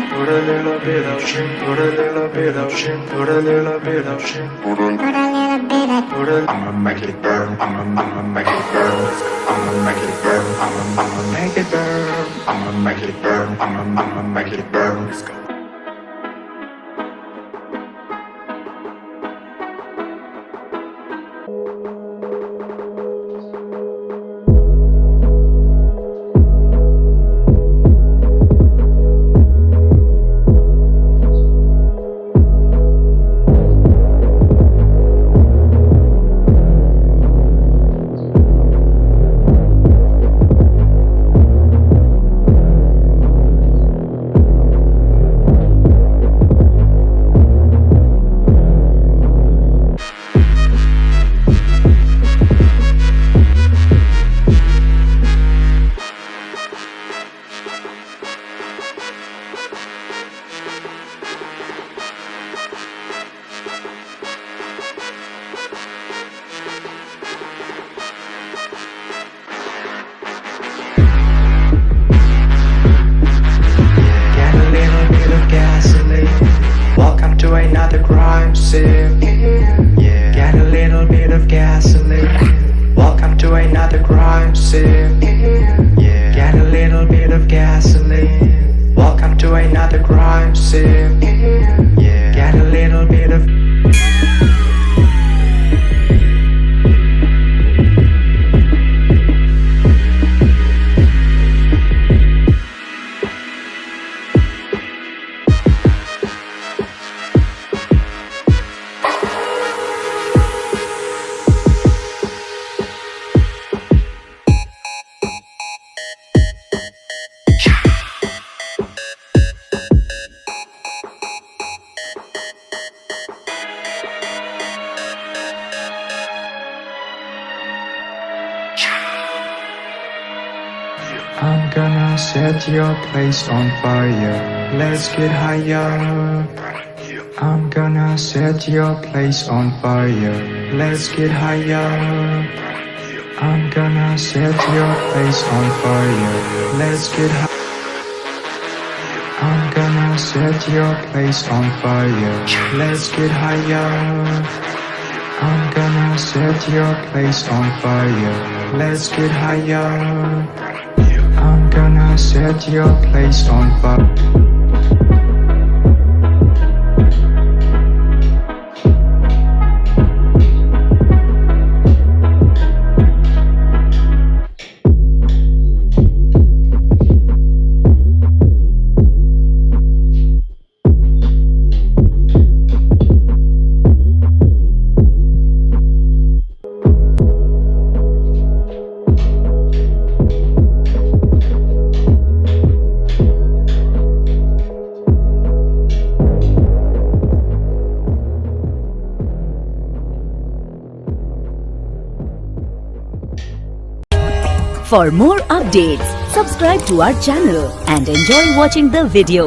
put a little bit of shim, put a little bit of shim, put a little bit of shim, put a little bit of, put a, I'ma make it burn, I'ma make it burn, I'ma make it burn, I'ma make it burn, I'ma make it burn, I'ma make it burn. Let's go. Welcome to another crime scene. Yeah. Get a little bit of gasoline. Welcome to another crime scene. Yeah. Get a little bit of gasoline. Welcome to another crime scene. Yeah. Get a little bit of. I'm gonna set your place on fire. Let's get higher. I'm gonna set your place on fire. Let's get higher. I'm gonna set your place on fire. Let's get higher. I'm gonna set your place on fire. Let's get higher. I'm gonna set your place on fire. Let's get higher. I'm gonna set your place on fire. For more updates, subscribe to our channel and enjoy watching the video.